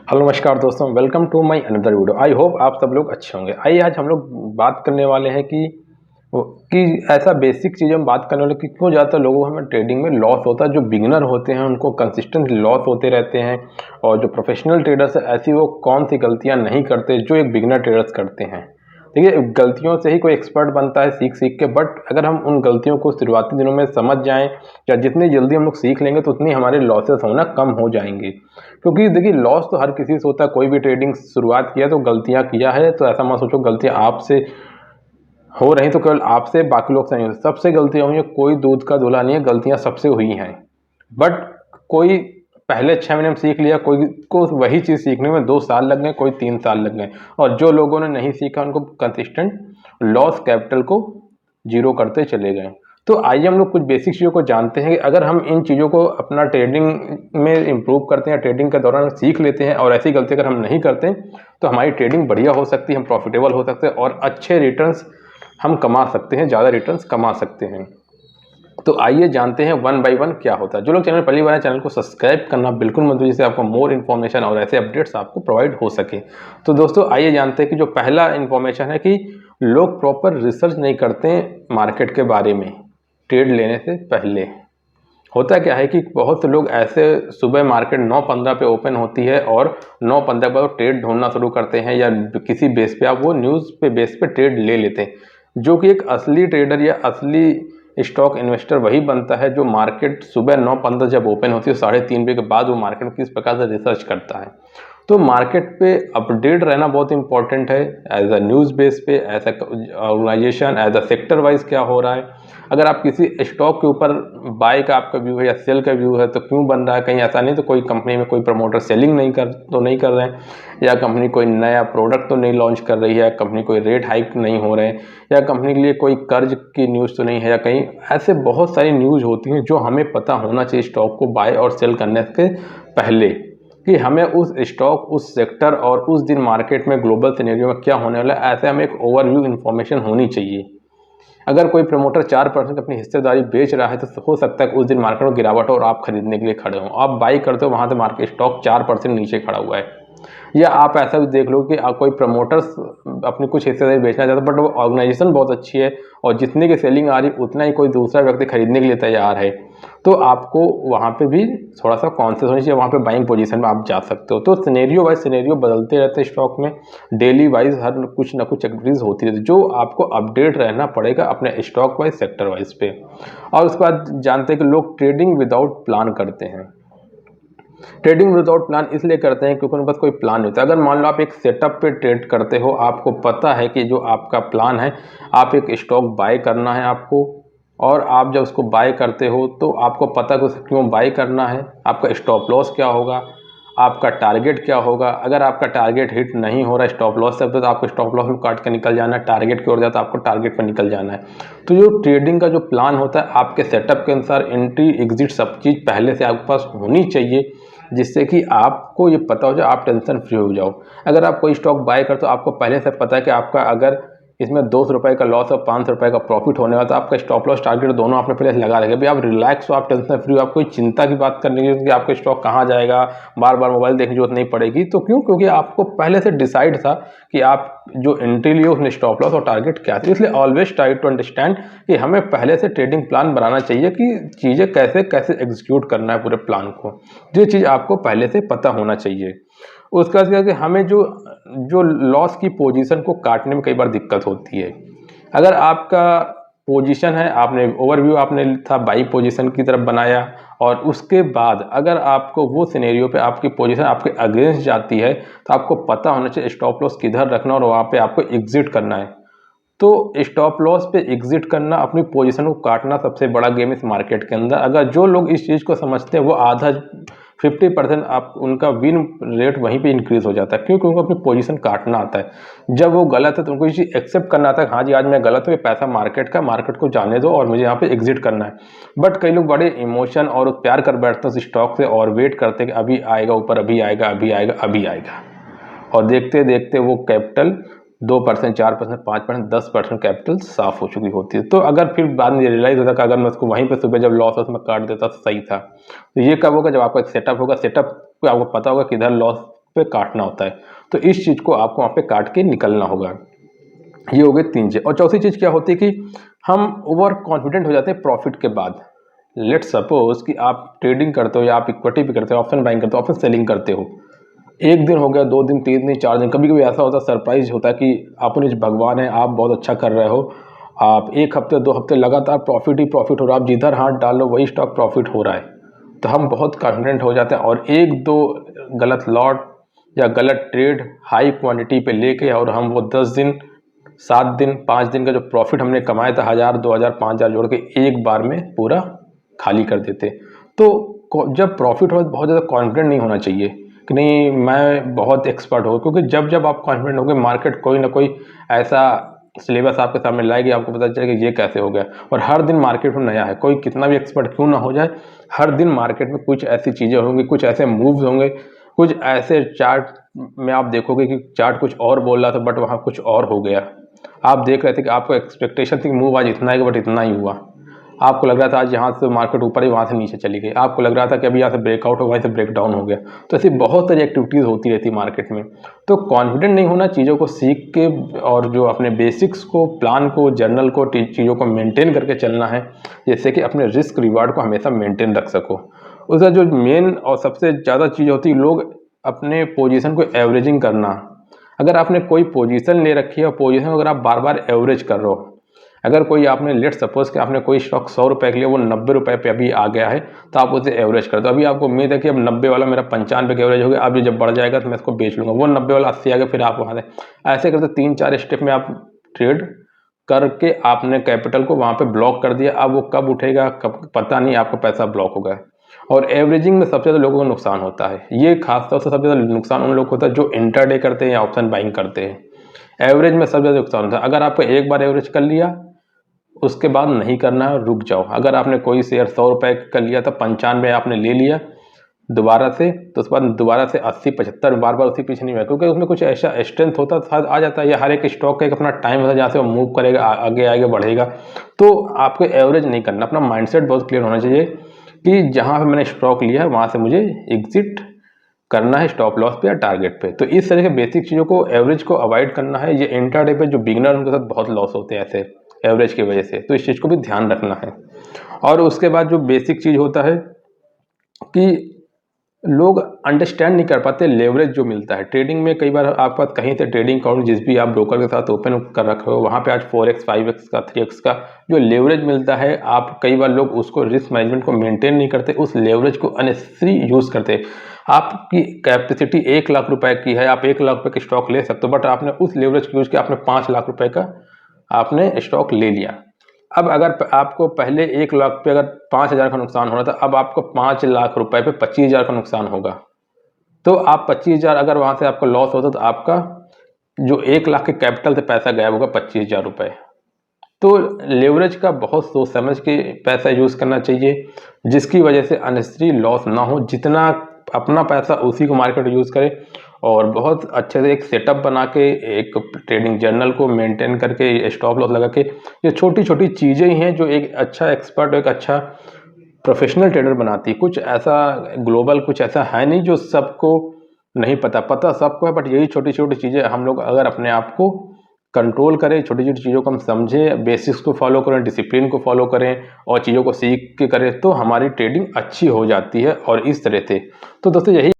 Hello नमस्कार दोस्तों, welcome to my another video. I hope आप सब लोग अच्छे होंगे। आइए आज हम लोग बात करने वाले हैं कि ऐसा बेसिक चीज़ हम बात करने वाले कि क्यों ज़्यादातर लोगों को हमें ट्रेडिंग में लॉस होता है। जो बिगिनर होते हैं उनको कंसिस्टेंट लॉस होते रहते हैं, और जो प्रोफेशनल ट्रेडर्स है ऐसी वो कौन सी गलतियां नहीं करते जो एक बिगिनर ट्रेडर्स करते हैं। देखिए, गलतियों से ही कोई एक्सपर्ट बनता है सीख सीख के, बट अगर हम उन गलतियों को शुरुआती दिनों में समझ जाएं या जितनी जल्दी हम लोग सीख लेंगे तो उतनी हमारे लॉसेस होना कम हो जाएंगे। क्योंकि देखिए, लॉस तो हर किसी से होता है। कोई भी ट्रेडिंग शुरुआत किया तो गलतियां किया है, तो ऐसा मत सोचो गलतियां आपसे हो रही तो केवल आपसे, बाकी लोग से नहीं होती। सबसे गलतियां हुई हैं, कोई दूध का धुला नहीं है, गलतियां सबसे हुई हैं। बट कोई पहले 6 महीने में सीख लिया, कोई को वही चीज़ सीखने में 2 साल लग गए, कोई 3 साल लग गए। और जो लोगों ने नहीं सीखा उनको कंसिस्टेंट लॉस कैपिटल को जीरो करते चले गए। तो आइए हम लोग कुछ बेसिक चीज़ों को जानते हैं कि अगर हम इन चीज़ों को अपना ट्रेडिंग में इम्प्रूव करते हैं, ट्रेडिंग के दौरान सीख लेते हैं और ऐसी गलती अगर हम नहीं करते तो हमारी ट्रेडिंग बढ़िया हो सकती है, हम प्रॉफिटेबल हो सकते हैं और अच्छे रिटर्न्स हम कमा सकते हैं, ज़्यादा रिटर्न्स कमा सकते हैं। तो आइए जानते हैं वन बाय वन क्या होता है। जो लोग चैनल पहली बार है, चैनल को सब्सक्राइब करना बिल्कुल मत भूलिए, जिससे आपको मोर इन्फॉर्मेशन और ऐसे अपडेट्स आपको प्रोवाइड हो सके। तो दोस्तों आइए जानते हैं कि जो पहला इन्फॉर्मेशन है कि लोग प्रॉपर रिसर्च नहीं करते हैं मार्केट के बारे में ट्रेड लेने से पहले। होता क्या है कि बहुत से लोग ऐसे सुबह मार्केट 9:15 पे ओपन होती है और 9:15 पर ट्रेड ढूंढना शुरू करते हैं, या किसी बेस पे आप वो न्यूज़ पे बेस पे ट्रेड ले लेते हैं। जो कि एक असली ट्रेडर या असली स्टॉक इन्वेस्टर वही बनता है जो मार्केट सुबह 9:15 जब ओपन होती है 3:30 के बाद वो मार्केट में किस प्रकार से रिसर्च करता है। तो मार्केट पे अपडेट रहना बहुत इंपॉर्टेंट है, एज अ न्यूज़ बेस पे, as a organisation, as a sector wise क्या हो रहा है। अगर आप किसी स्टॉक के ऊपर बाय का आपका व्यू है या सेल का व्यू है तो क्यों बन रहा है, कहीं ऐसा नहीं तो कोई कंपनी में कोई प्रमोटर सेलिंग नहीं कर रहे हैं, या कंपनी कोई नया प्रोडक्ट तो नहीं लॉन्च कर रही है, कंपनी कोई रेट हाइक नहीं हो रहे हैं, या कंपनी के लिए कोई कर्ज की न्यूज़ तो नहीं है, या कहीं ऐसे बहुत सारी न्यूज़ होती हैं जो हमें पता होना चाहिए स्टॉक को बाय और सेल करने के पहले, कि हमें उस स्टॉक, उस सेक्टर और उस दिन मार्केट में ग्लोबल सिनेरियो में क्या होने वाला है, ऐसे हमें एक ओवरव्यू इन्फॉर्मेशन होनी चाहिए। अगर कोई प्रमोटर 4% अपनी हिस्सेदारी बेच रहा है तो हो सकता है कि उस दिन मार्केट में गिरावट हो और आप खरीदने के लिए खड़े हो, आप बाई करते हो, वहाँ से मार्केट स्टॉक 4% नीचे खड़ा हुआ है। या आप ऐसा भी देख लो कि कोई प्रमोटर्स अपनी कुछ हिस्सेदारी बेचना चाहता है बट वो ऑर्गेनाइजेशन बहुत अच्छी है और जितने की सेलिंग आ रही उतना ही कोई दूसरा व्यक्ति खरीदने के लिए तैयार है, तो आपको वहाँ पे भी थोड़ा सा कॉन्शियस होना चाहिए, वहाँ पे बाइंग पोजीशन में आप जा सकते हो। तो सिनेरियो वाइज सिनेरियो बदलते रहते हैं स्टॉक में, डेली वाइज हर कुछ ना कुछ एक्टिविटीज होती रहती है जो आपको अपडेट रहना पड़ेगा अपने स्टॉक वाइज, सेक्टर वाइज पे। और उसके बाद जानते हैं कि लोग ट्रेडिंग विदाउट प्लान करते हैं। ट्रेडिंग विदाउट प्लान इसलिए करते हैं क्योंकि उनके पास कोई प्लान नहीं होता। अगर मान लो आप एक सेटअप पे ट्रेड करते हो, आपको पता है कि जो आपका प्लान है, आप एक स्टॉक बाय करना है आपको, और आप जब उसको बाय करते हो तो आपको पता है कि उसे क्यों बाय करना है, आपका स्टॉप लॉस क्या होगा, आपका टारगेट क्या होगा। अगर आपका टारगेट हिट नहीं हो रहा है स्टॉप लॉस से, तो आपको स्टॉप लॉस में काट के निकल जाना है, टारगेट की ओर जाता है आपको टारगेट पर निकल जाना है। तो जो ट्रेडिंग का जो प्लान होता है, आपके सेटअप के अनुसार एंट्री एग्जिट सब चीज़ पहले से आपके पास होनी चाहिए, जिससे कि आपको ये पता हो जाए, आप टेंशन फ्री हो जाओ। अगर आप कोई स्टॉक बाय करते हो, आपको पहले से पता है कि आपका अगर इसमें 200 रुपये का लॉस और 500 रुपये का प्रॉफिट होने वाला, तो आपका स्टॉप लॉस टारगेट दोनों आपने पहले लगा रखे। भाई आप रिलैक्स हो, आप टेंशन फ्री हो, आप कोई चिंता की बात करने की कि आपका स्टॉक कहाँ जाएगा, बार बार मोबाइल देखने की जरूरत नहीं पड़ेगी। तो क्यों? क्योंकि आपको पहले से डिसाइड था कि आप जो एंट्री लिए उसमें स्टॉप लॉस और टारगेट क्या था। इसलिए ऑलवेज ट्राई टू अंडरस्टैंड कि हमें पहले से ट्रेडिंग प्लान बनाना चाहिए कि चीज़ें कैसे कैसे एग्जीक्यूट करना है पूरे प्लान को। ये चीज़ आपको पहले से पता होना चाहिए। उसके बाद क्या है कि हमें जो जो लॉस की पोजीशन को काटने में कई बार दिक्कत होती है। अगर आपका पोजीशन है, आपने ओवरव्यू आपने था बाई पोजीशन की तरफ बनाया, और उसके बाद अगर आपको वो सिनेरियो पे आपकी पोजीशन आपके अगेंस्ट जाती है, तो आपको पता होना चाहिए स्टॉप लॉस किधर रखना और वहाँ पे आपको एग्जिट करना है। तो स्टॉप लॉस पे एग्जिट करना, अपनी पोजीशन को काटना सबसे बड़ा गेम इस मार्केट के अंदर। अगर जो लोग इस चीज़ को समझते हैं वो आधा 50% आप उनका विन रेट वहीं पे इंक्रीज हो जाता है, क्योंकि उनको अपनी पोजीशन काटना आता है। जब वो गलत है तो उनको ये चीज़ एक्सेप्ट करना आता है, हाँ जी आज मैं गलत हूँ, ये पैसा मार्केट का, मार्केट को जाने दो और मुझे यहाँ पे एग्जिट करना है। बट कई लोग बड़े इमोशन और प्यार कर बैठते हैं उस स्टॉक से और वेट करते हैं कि अभी आएगा ऊपर, अभी आएगा, अभी आएगा, अभी आएगा, और देखते देखते वो कैपिटल 2%, 4%, 5%, 10% कैपिटल साफ हो चुकी होती है। तो अगर फिर बाद में रियलाइज होता कि अगर मैं उसको वहीं पे सुबह जब लॉस उसमें काट देता तो सही था। तो ये कब होगा? जब आपका एक सेटअप होगा, सेटअप को आपको पता होगा किधर लॉस पे काटना होता है। तो इस चीज़ को आपको वहाँ पे काट के निकलना होगा। ये हो गए 3 चीज़। और चौथी चीज़ क्या होती है कि हम ओवर कॉन्फिडेंट हो जाते हैं प्रॉफिट के बाद। लेट्स सपोज कि आप ट्रेडिंग करते हो या आप इक्विटी भी करते हो, ऑप्शन बाइंग करते हो, ऑप्शन सेलिंग करते हो। 1 दिन हो गया, 2 दिन, 3 दिन, 4 दिन, कभी-कभी ऐसा होता है, सरप्राइज़ होता है कि अपने भगवान है, आप बहुत अच्छा कर रहे हो। आप 1 हफ्ते, 2 हफ्ते लगातार प्रॉफिट ही प्रॉफिट हो रहा है, आप जिधर हाथ डालो वही स्टॉक प्रॉफिट हो रहा है। तो हम बहुत कॉन्फिडेंट हो जाते हैं और 1-2 गलत लॉट या गलत ट्रेड हाई क्वांटिटी पे लेके और हम वो 10 दिन, 7 दिन, 5 दिन का जो प्रॉफिट हमने कमाया था 1000, 2000, 5000 जोड़ के एक बार में पूरा खाली कर देते। तो जब प्रॉफिट हो बहुत ज़्यादा कॉन्फिडेंट नहीं होना चाहिए कि नहीं मैं बहुत एक्सपर्ट हो, क्योंकि जब आप कॉन्फिडेंट होगे मार्केट कोई ना कोई ऐसा सिलेबस आपके सामने लाएगी, आपको पता चलेगा ये कैसे हो गया। और हर दिन मार्केट में नया है, कोई कितना भी एक्सपर्ट क्यों ना हो जाए, हर दिन मार्केट में कुछ ऐसी चीज़ें होंगी, कुछ ऐसे मूव्स होंगे, कुछ ऐसे चार्ट में आप देखोगे कि चार्ट कुछ और बोल रहा था बट वहाँ कुछ और हो गया। आप देख रहे थे कि आपको एक्सपेक्टेशन थी कि मूव आज इतना है बट इतना ही हुआ। आपको लग रहा था आज यहाँ से मार्केट ऊपर ही, वहाँ से नीचे चली गई। आपको लग रहा था कि अभी यहाँ से ब्रेकआउट हो, वहीं से ब्रेक डाउन हो गया। तो ऐसी बहुत सारी एक्टिविटीज़ होती रहती है मार्केट में। तो कॉन्फिडेंट नहीं होना, चीज़ों को सीख के और जो अपने बेसिक्स को, प्लान को, जर्नल को, चीज़ों को मेंटेन करके चलना है, जिससे कि अपने रिस्क रिवार्ड को हमेशा मेंटेन रख सको। उसका जो मेन और सबसे ज़्यादा चीज़ होती है, लोग अपने पोजीशन को एवरेजिंग करना। अगर आपने कोई पोजीशन ले रखी है और पोजीशन अगर आप बार बार एवरेज कर रहे हो, अगर कोई आपने लेट सपोज कि आपने कोई स्टॉक 100 रुपये के लिए वो 90 रुपये पे अभी आ गया है, तो आप उसे एवरेज कर दो। अभी आपको उम्मीद है कि अब 90 वाला मेरा 95 के एवरेज हो गया, अब ये जब बढ़ जाएगा तो मैं इसको बेच लूँगा। वो 90 वाला 80 आ गया, फिर आप वहाँ से ऐसे करते 3-4 स्टेप में आप ट्रेड करके आपने कैपिटल को वहाँ पे ब्लॉक कर दिया। अब वो कब उठेगा कब पता नहीं, आपका पैसा ब्लॉक हो गया। और एवरेजिंग में सबसे ज़्यादा लोगों को नुकसान होता है। ये खासतौर से सबसे ज़्यादा नुकसान उन लोगों को होता है जो इंट्राडे करते हैं या ऑप्शन बाइंग करते हैं। एवरेज में सबसे ज़्यादा नुकसान होता है। अगर आपको एक बार एवरेज कर लिया, उसके बाद नहीं करना है, रुक जाओ। अगर आपने कोई शेयर 100 रुपये का लिया था, 95 आपने ले लिया दोबारा से, तो उसके बाद दोबारा से 80, 75 बार बार उसी पीछे नहीं हुआ, क्योंकि उसमें कुछ ऐसा स्ट्रेंथ होता है, आ जाता है। या हर एक स्टॉक का एक अपना टाइम होता है जहाँ से वो मूव करेगा, आगे आगे बढ़ेगा। तो आपको एवरेज नहीं करना, अपना माइंडसेट बहुत क्लियर होना चाहिए कि जहाँ पे मैंने स्टॉक लिया है वहाँ से मुझे एग्जिट करना है, स्टॉप लॉस पे या टारगेट पे। तो इस तरह के बेसिक चीज़ों को, एवरेज को अवॉइड करना है। ये इंट्राडे पे जो बिगिनर उनके साथ बहुत लॉस होते हैं ऐसे एवरेज की वजह से, तो इस चीज़ को भी ध्यान रखना है। और उसके बाद जो बेसिक चीज़ होता है कि लोग अंडरस्टैंड नहीं कर पाते लेवरेज जो मिलता है ट्रेडिंग में। कई बार आपके पास कहीं से ट्रेडिंग अकाउंट जिस भी आप ब्रोकर के साथ ओपन कर रखे हो, वहाँ पे आज 4x, 5x का, 3x का जो लेवरेज मिलता है, आप कई बार लोग उसको रिस्क मैनेजमेंट को मेंटेन नहीं करते, उस लेवरेज को अननेसेसरी यूज़ करते। आपकी कैपेसिटी 1 लाख रुपए की है, आप 1 लाख रुपए की स्टॉक ले सकते हो, बट आपने उस लेवरेज को यूज़ किया, आपने 5 लाख रुपए का आपने स्टॉक ले लिया। अब अगर आपको पहले 1 लाख पे अगर 5000 का नुकसान हो रहा था, अब आपको 5 लाख रुपए पे 25,000 का नुकसान होगा। तो आप 25,000 अगर वहाँ से आपको लॉस होता तो आपका जो 1 लाख के कैपिटल से पैसा गायब होगा 25,000 रुपये। तो लेवरेज का बहुत सोच समझ के पैसा यूज़ करना चाहिए, जिसकी वजह से अननेसेसरी लॉस ना हो। जितना अपना पैसा उसी को मार्केट यूज़ करे और बहुत अच्छे से एक सेटअप बना के, एक ट्रेडिंग जर्नल को मेंटेन करके, स्टॉप लॉस लगा के, ये छोटी छोटी चीज़ें ही हैं जो एक अच्छा एक्सपर्ट, एक अच्छा प्रोफेशनल ट्रेडर बनाती है। कुछ ऐसा ग्लोबल कुछ ऐसा है नहीं जो सबको नहीं पता सबको है, बट यही छोटी छोटी चीज़ें हम लोग अगर अपने आप को कंट्रोल करें, छोटी छोटी चीज़ों को हम समझें, बेसिक्स को फॉलो करें, डिसिप्लिन को फॉलो करें और चीज़ों को सीख के करें, तो हमारी ट्रेडिंग अच्छी हो जाती है। और इस तरह से तो दोस्तों यही